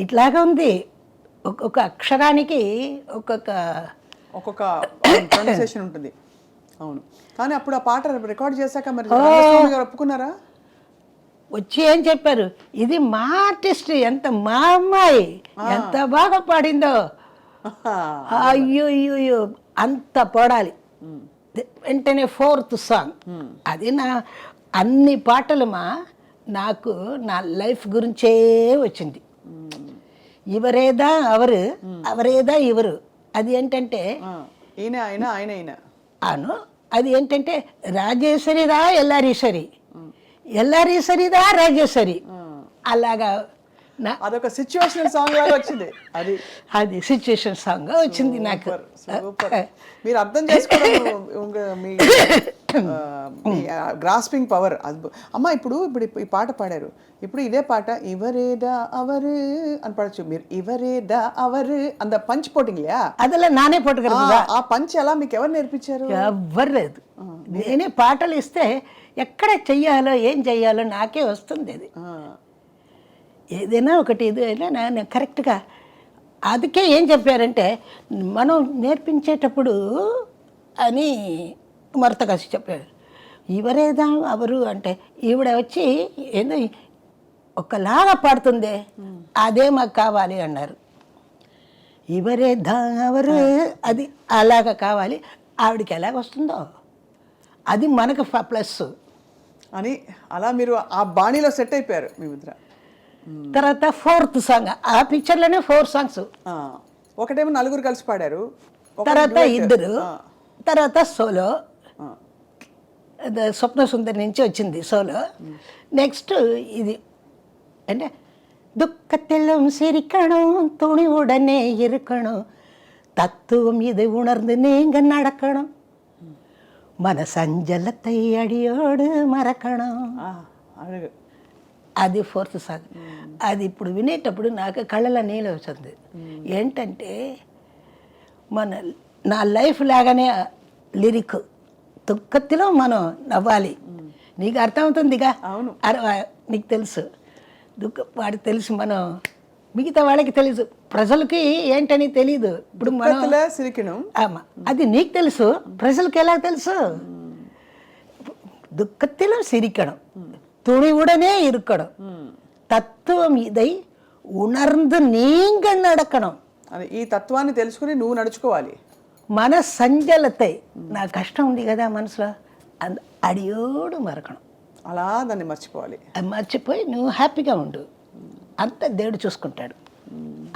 ఇట్లాగా ఉంది. ఒక్కొక్క అక్షరానికి ఒక్కొక్క ఒక్కొక్క ప్రొనౌన్సియేషన్ ఉంటుంది. అవును. కానీ అప్పుడు ఆ పాట రికార్డ్ చేశాక మరి రంగస్వామి గారు ఒప్పుకున్నారా? వచ్చి ఏం చెప్పారు, ఇది మా ఆర్టిస్ట్, ఎంత మా అమ్మాయి ఎంత బాగా పాడిందో, అయ్యో అయ్యో అంత పాడాలి. వెంటనే 4th సాంగ్ అది. అన్ని పాటలు నాకు నా లైఫ్ గురించే వచ్చింది. ఇవరేదా అవరు, అవరేదా ఇవరు. అది ఏంటంటే అను అది ఏంటంటే రాజేశ్వరిదా ఎల్లారీశ్వరి, ఎల్లారీశ్వరిదా రాజేశ్వరి. అలాగా అదొక సిచ్యువేషనల్ సాంగ్ లాగా వచ్చింది. అది సిచ్యువేషన్ సాంగ్ వచ్చింది నాకు. మీరు అర్థం చేసుకోవడం మీ గ్రాస్పింగ్ పవర్ అమ్మ. ఇప్పుడు ఈ పాట పాడారు, ఇప్పుడు ఇదే పాట ఇవరేదా అవరు అని పాడచ్చు మీరు. ఇవరేదా అవరు అంత పంచ్ పోటింగ్లే అదలా నానే పోటుగా. ఆ పంచ్ ఎలా మీకు ఎవరు నేర్పించారు? ఎవ్వరు లేదు. నేనే పాటలు ఇస్తే ఎక్కడ చెయ్యాలో ఏం చెయ్యాలో నాకే వస్తుంది. అది ఏదైనా ఒకటి ఏదైనా నేను కరెక్ట్గా. అందుకే ఏం చెప్పారంటే మనం నేర్పించేటప్పుడు అని మరత కాసి చెప్పారు. ఎవరేదా అవరు అంటే ఈవిడ వచ్చి ఏదో ఒకలాగా పాడుతుంది, అదే మాకు కావాలి అన్నారు. ఎవరేదా అవరు అది అలాగా కావాలి. ఆవిడకి ఎలాగ వస్తుందో అది మనకు ప్లస్ అని అలా మీరు ఆ బాణీలో సెట్ అయిపోయారు మీ ముద్ర. తర్వాత 4th సాంగ్, ఆ పిక్చర్లోనే 4 సాంగ్స్. ఒకటేమో నలుగురు కలిసి పాడారు, తర్వాత ఇద్దరు, తర్వాత సోలో స్వప్న సుందరి నుంచి వచ్చింది సోలో. నెక్స్ట్ ఇది అంటే துக்கத்திலும் சிரிக்கணும், துணிவுடனே இருக்கணும், தத்துவம் இது உணர்ந்து நீங்க நடக்கணும், మన సంజలத்தை అడియోడు మరకణం. అది 4th సాంగ్. అది ఇప్పుడు వినేటప్పుడు నాకు కళ్ళలో నీళ్ళు వచ్చింది. ఏంటంటే నా లైఫ్ లాగానే లిరిక్. దుఃఖతిలో మనం నవ్వాలి. నీకు అర్థమవుతుందిగా. అవును, నీకు తెలుసు వాడికి తెలుసు, మనం మిగతా వాళ్ళకి తెలుసు, ప్రజలకి ఏంటని తెలీదు. ఇప్పుడు మనం అది నీకు తెలుసు, ప్రజలకి ఎలా తెలుసు? దుఃఖతిలో సిరికడం, துணிவுடனே இருக்கணும், తత్వం ఇదై ఉణర్ந்து నీంగ నడకడం. ఈ తత్వాన్ని తెలుసుకుని నువ్వు నడుచుకోవాలి. మన సంజలతై, నా కష్టం ఉంది కదా మనసులో, అడియోడు మరకడం. అలా దాన్ని మర్చిపోవాలి. మర్చిపోయి నువ్వు హ్యాపీగా ఉండు, అంత దేవుడు చూసుకుంటాడు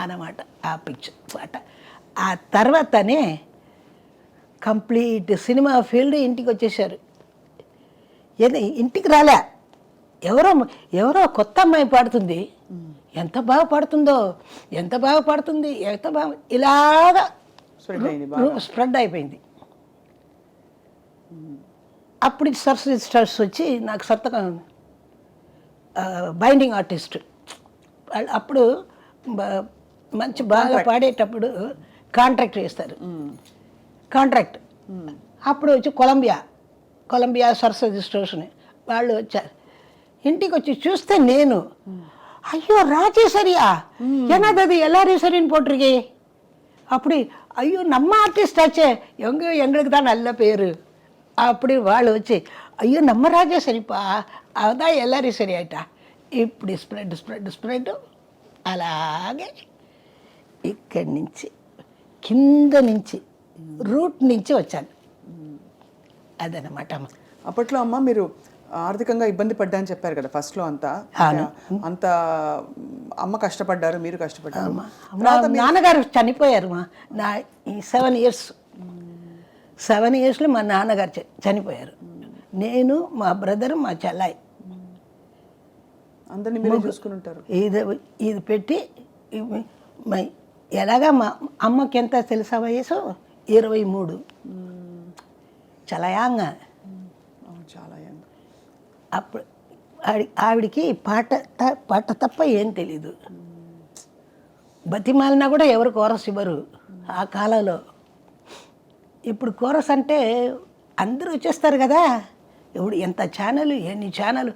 అన్నమాట. ఆ పిక్చర్ పాట ఆ తర్వాతనే కంప్లీట్ సినిమా ఫీల్డ్ ఇంటికి వచ్చేసారు. ఇంటికి రాలే, ఎవరో కొత్త అమ్మాయి పాడుతుంది, ఎంత బాగా పాడుతుందో, ఎంత బాగా పాడుతుంది, ఎంత బాగా ఇలాగా స్ప్రెడ్ అయిపోయింది. అప్పుడు సరస్వతి స్టార్స్ వచ్చి నాకు సంతకం, బైండింగ్ ఆర్టిస్ట్. అప్పుడు మంచి బాగా పాడేటప్పుడు కాంట్రాక్ట్ చేస్తారు, కాంట్రాక్ట్. అప్పుడు వచ్చి కొలంబియా సరస్వతి స్టోర్స్ని వాళ్ళు వచ్చారు. ఇంటికి వచ్చి చూస్తే నేను, ஐயோ ராஜேஸ்வரியா, என்னது அது எல்லாரீஸ்வரின்னு போட்டிருக்கே. அப்படி ஐயோ நம்ம ஆர்டிஸ்ட் ஆச்சே, எங்களுக்கு தான் நல்ல பேர். அப்படி వాళ్ళు వచ్చి అయ్యో நம்ம రాజేశ్వరిపా, అதான் ఎల్లారీశ్వరి ఆయిటా. ఇప్పుడు స్ప్రెడ్ అలాగే ఇక్కడి నుంచి కింద నుంచి రూట్ నుంచి వచ్చాను. అదనమాట. అప్పట్లో అమ్మ మీరు ఆర్థికంగా ఇబ్బంది పడ్డాని చెప్పారు కదా ఫస్ట్లో. అంత అమ్మ కష్టపడ్డారు, మీరు కష్టపడ్డారు. నాన్నగారు చనిపోయారు నా ఈ 7 ఇయర్స్లో మా నాన్నగారు చనిపోయారు. నేను, మా బ్రదర్, మా చెల్లాయి అందరినీ మీరే చూసుకుని ఉంటారు. ఇది పెట్టి ఎలాగా మా అమ్మకి ఎంత తెలుసా వయసు? 23. చాలా యాంగ్. అప్పుడు ఆవిడికి పాట తప్ప ఏం తెలీదు. బతిమాలినా కూడా ఎవరు కోరస్ ఇవ్వరు ఆ కాలంలో. ఇప్పుడు కోరస్ అంటే అందరూ వచ్చేస్తారు కదా, ఇప్పుడు ఎంత ఛానల్, ఎన్ని ఛానల్,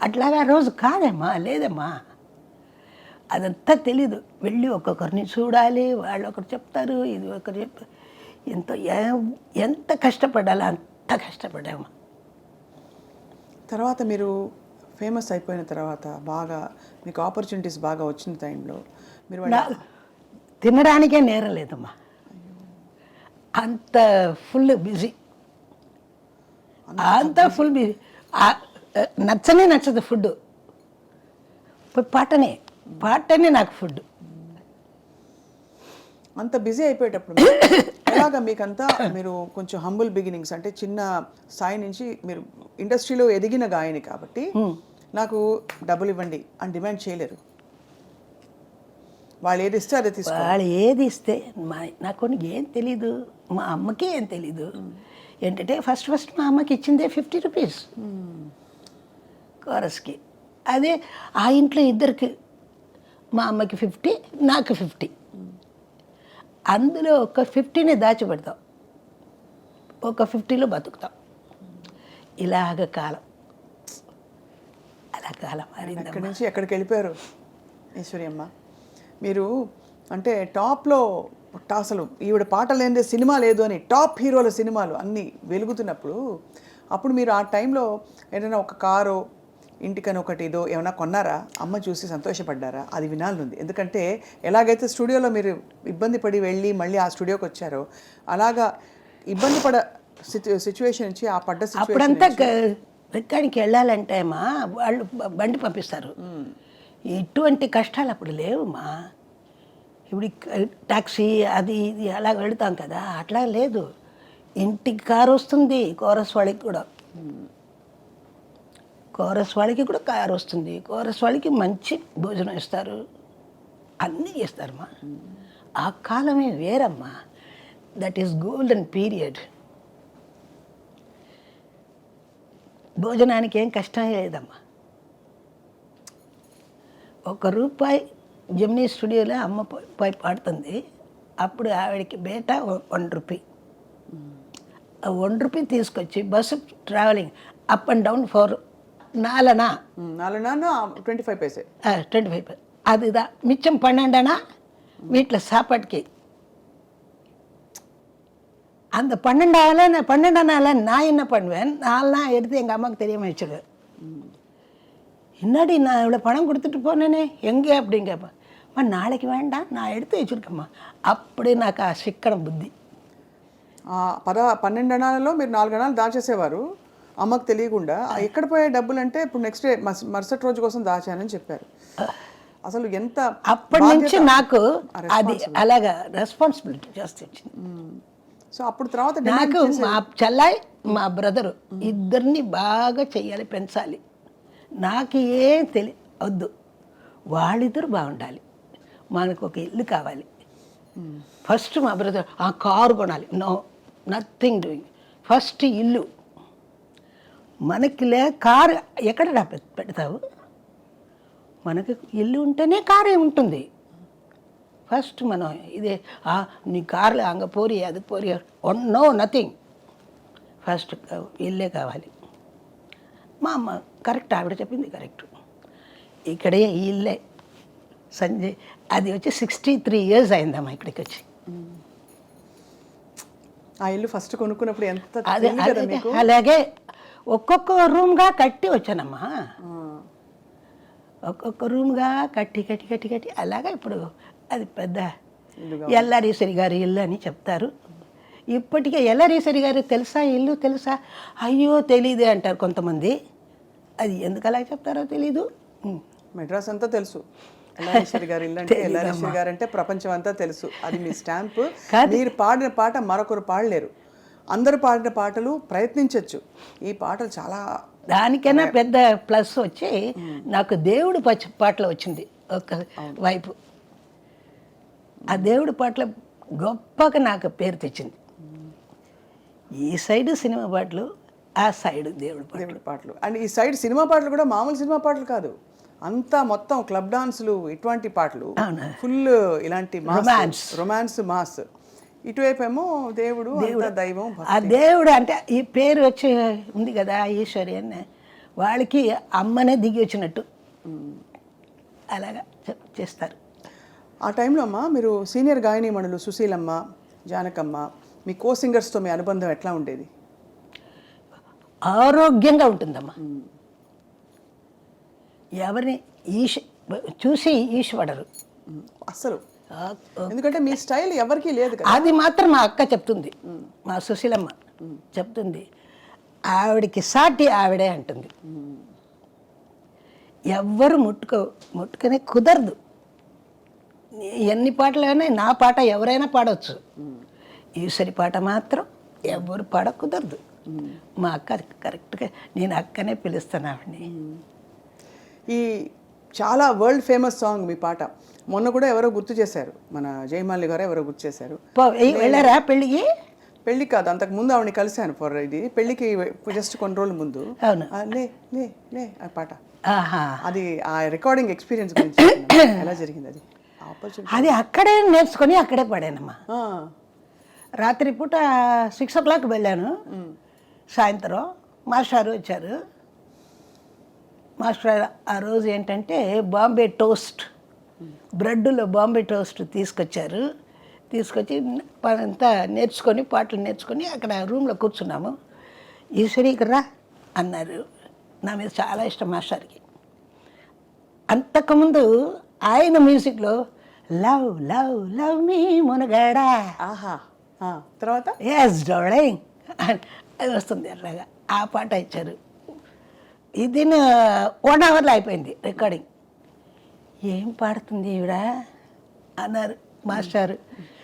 అట్లాగా రోజు కాదమ్మా, లేదమ్మా. అదంతా తెలీదు. వెళ్ళి ఒక్కొక్కరిని చూడాలి, వాళ్ళు ఒకరు చెప్తారు, ఇది ఒకరు చెప్తారు. ఎంత కష్టపడాలో అంత కష్టపడాము. తర్వాత మీరు ఫేమస్ అయిపోయిన తర్వాత బాగా మీకు ఆపర్చునిటీస్ బాగా వచ్చిన టైంలో మీరు తినడానికే నేరం లేదమ్మా, అంత ఫుల్ బిజీ, అంత ఫుల్ బిజీ. నచ్చనే నచ్చదు ఫుడ్. పాటనే నాకు ఫుడ్. అంత బిజీ అయిపోయేటప్పుడు ఎలాగా మీకంతా మీరు కొంచెం హంబుల్ బిగినింగ్స్, అంటే చిన్న స్థాయి నుంచి మీరు ఇండస్ట్రీలో ఎదిగిన గాయని కాబట్టి నాకు డబ్బులు ఇవ్వండి అని డిమాండ్ చేయలేరు. వాళ్ళు ఏది ఇస్తే అదే తీసుకో. వాళ్ళు ఏది ఇస్తే నాకు కొన్ని ఏం తెలీదు, మా అమ్మకి ఏం తెలీదు. ఏంటంటే ఫస్ట్ మా అమ్మకి ఇచ్చిందే 50 రూపీస్ కోరస్కి. అదే ఆ ఇంట్లో ఇద్దరికి, మా అమ్మకి 50, నాకు 50. అందులో ఒక 50ని దాచిపెడతాం, ఒక 50లో బతుకుతాం. ఇలాగ కాలం, అలా కాలం మారింది. అక్కడి నుంచి ఎక్కడికి వెళ్ళిపోయారు ఈశ్వరియమ్మ మీరు? అంటే టాప్లో అసలు ఈవిడ పాట లేనిదే సినిమా లేదు అని టాప్ హీరోల సినిమాలు అన్నీ వెలుగుతున్నప్పుడు, అప్పుడు మీరు ఆ టైంలో ఏదైనా ఒక కారో ఇంటికని ఒకటి ఏదో ఏమైనా కొన్నారా? అమ్మ చూసి సంతోషపడ్డారా? అది వినాలనుంది. ఎందుకంటే ఎలాగైతే స్టూడియోలో మీరు ఇబ్బంది పడి వెళ్ళి మళ్ళీ ఆ స్టూడియోకి వచ్చారో, అలాగా ఇబ్బంది పడ సిచ్యువేషన్ నుంచి ఆ పడ్డ అప్పుడంతా రికార్డింగ్కి వెళ్ళాలంటే మా వాళ్ళు బండి పంపిస్తారు. ఇటువంటి కష్టాలు అప్పుడు లేవు మా. ఇప్పుడు ట్యాక్సీ అది ఇది అలా వెళతాం కదా, అట్లా లేదు. ఇంటికి కారు వస్తుంది, కోరస్ వాళ్ళకి కూడా కారు వస్తుంది, కోరస్ వాళ్ళకి మంచి భోజనం ఇస్తారు, అన్నీ చేస్తారమ్మా. ఆ కాలమే వేరమ్మా. That is golden period. భోజనానికి ఏం కష్టం లేదమ్మా. ₹1 జెమినీ స్టూడియోలో అమ్మ పోయి పాడుతుంది. అప్పుడు ఆవిడకి బేట ₹1. ఆ ₹1 తీసుకొచ్చి bus travelling up and down 4 25 paise 25 paise. அதுதா மிச்சம் 12 வீட்டில் சாப்பாட்டுக்கு. அந்த 12 நான் என்ன பண்ணுவேன், 4 எடுத்து எங்கள் அம்மாவுக்கு தெரியாமல் வச்சுருவேன். என்னடி நான் இவ்வளோ பணம் கொடுத்துட்டு போனேனே எங்கே அப்படின்னு கேட்பேன். நாளைக்கு வேண்டாம், நான் எடுத்து வச்சுருக்கேம்மா. அப்படி నాకు ఆ శిక్కడం బుద్ధి. 12 అణాలలో మీరు 4 అణాలు దాచేసేవారు అమ్మకు తెలియకుండా. ఎక్కడ పోయే డబ్బులు అంటే ఇప్పుడు నెక్స్ట్ డే మరుసటి రోజు కోసం దాచానని చెప్పారు. అసలు ఎంత అప్పటి నుంచి నాకు అది అలాగా రెస్పాన్సిబిలిటీ చేస్తే వచ్చింది. సో అప్పుడు తర్వాత నాకు మా చెల్లాయి మా బ్రదరు ఇద్దరిని బాగా చెయ్యాలి, పెంచాలి. నాకు ఏం వద్దు, వాళ్ళిద్దరు బాగుండాలి, మనకు ఒక ఇల్లు కావాలి. ఫస్ట్ మా బ్రదర్ ఆ కారు కొనాలి, నో నథింగ్ డూయింగ్. ఫస్ట్ ఇల్లు మనకి కారు ఎక్కడ పెడతావు? మనకి ఇల్లు ఉంటేనే కారే ఉంటుంది. ఫస్ట్ మనం ఇదే నీ కార్లు అంగ పోరి అది పోరి, నో నథింగ్. ఫస్ట్ ఇల్లే కావాలి. మా అమ్మ కరెక్ట్, ఆవిడ చెప్పింది కరెక్ట్. ఇక్కడే ఈ ఇల్లే సంజయ్ అది వచ్చి 63 years అయిందమ్మా ఇక్కడికి వచ్చి. ఆ ఇల్లు ఫస్ట్ కొనుక్కున్నప్పుడు ఎంత అదే అలాగే ఒక్కొక్క రూమ్గా కట్టి వచ్చానమ్మా. ఒక్కొక్క రూమ్గా కట్టి అలాగా ఇప్పుడు అది పెద్ద ఎల్లారీశ్వరి గారి ఇల్లు అని చెప్తారు. ఇప్పటికే ఎల్లారీశ్వరి గారు తెలుసా ఇల్లు తెలుసా? అయ్యో తెలీదు అంటారు కొంతమంది. అది ఎందుకు అలా చెప్తారో తెలీదు. మెడ్రాస్ అంతా తెలుసు ఎల్లారీశ్వరి గారి ఇల్లు అంటే. ఎల్లారీశ్వరి గారు అంటే ప్రపంచం అంతా తెలుసు. అది మీ స్టాంపు. మీరు పాడిన పాట మరొకరు పాడలేరు. అందరూ పాడిన పాటలు ప్రయత్నించవచ్చు, ఈ పాటలు చాలా దానికైనా పెద్ద ప్లస్ వచ్చి నాకు దేవుడు పాటలు వచ్చింది ఒక వైపు. ఆ దేవుడి పాటలు గొప్పగా నాకు పేరు తెచ్చింది. ఈ సైడు సినిమా పాటలు, ఆ సైడు దేవుడి పాటలు. అండ్ ఈ సైడ్ సినిమా పాటలు కూడా మామూలు సినిమా పాటలు కాదు, అంతా మొత్తం క్లబ్ డాన్సులు ఇటువంటి పాటలు, ఫుల్ ఇలాంటి రొమాన్స్ మాస్. ఇటువైపు ఏమో దేవుడు దైవం. ఆ దేవుడు అంటే ఈ పేరు వచ్చి ఉంది కదా ఈశ్వరి అని, వాళ్ళకి అమ్మనే దిగి వచ్చినట్టు. అలాగా చేస్తారు. ఆ టైంలో అమ్మా మీరు సీనియర్ గాయనీమణులు సుశీలమ్మ, జానకమ్మ, మీ కో సింగర్స్తో మీ అనుబంధం ఎట్లా ఉండేది? ఆరోగ్యంగా ఉంటుందమ్మా. ఎవరిని చూసి ఈశ్వడరు అసలు, ఎందుకంటే మీ స్టైల్ ఎవరికీ లేదు కదా. అది మాత్రం మా అక్క చెప్తుంది, మా సుశీలమ్మ చెప్తుంది, ఆవిడకి సాటి ఆవిడే అంటుంది. ఎవ్వరు ముట్టుకునే కుదరదు. ఎన్ని పాటలైనా నా పాట ఎవరైనా పాడవచ్చు, ఈశ్వరి పాట మాత్రం ఎవరు పాడ కుదరదు. మా అక్క కరెక్ట్గా, నేను అక్కనే పిలుస్తాను ఆవిడని. ఈ చాలా వరల్డ్ ఫేమస్ సాంగ్ మీ పాట మొన్న కూడా ఎవరో గుర్తు చేశారు, మన జయమాలి గారు ఎవరో గుర్తు చేశారు. వెళ్ళారా పెళ్ళికి? పెళ్ళికి కాదు, అంతకు ముందు ఆవిడని కలిశాను ఫర్ ఇది పెళ్ళికి జస్ట్ కొన్ని రోజుల ముందు. అవును. లే లే లే ఆ పాట, అది ఆ రికార్డింగ్ ఎక్స్పీరియన్స్ గురించి ఎలా జరిగింది? అది అది అక్కడే నేర్చుకొని అక్కడే పాడానమ్మా. రాత్రి పూట 6 o'clock వెళ్ళాను, సాయంత్రం మాస్టర్ వచ్చారు. మాస్టర్ ఆ రోజు ఏంటంటే బాంబే టోస్ట్, బ్రెడ్లో బాంబే టోస్ట్ తీసుకొచ్చారు. తీసుకొచ్చి అంతా నేర్చుకొని పాటలు నేర్చుకొని అక్కడ రూమ్లో కూర్చున్నాము. ఈశ్వరి ఇక్కడ రా అన్నారు. నా మీద చాలా ఇష్టం మాస్టర్కి. అంతకుముందు ఆయన మ్యూజిక్లో లవ్ లవ్ లవ్ మీ మునగాడా, తర్వాత ఎస్ డార్లింగ్ అది వస్తుంది. అట్లాగా ఆ పాట ఇచ్చారు. ఇది 1 hourలో అయిపోయింది రికార్డింగ్. ఏం పాడుతుంది ఈవిడ అన్నారు మాస్టారు.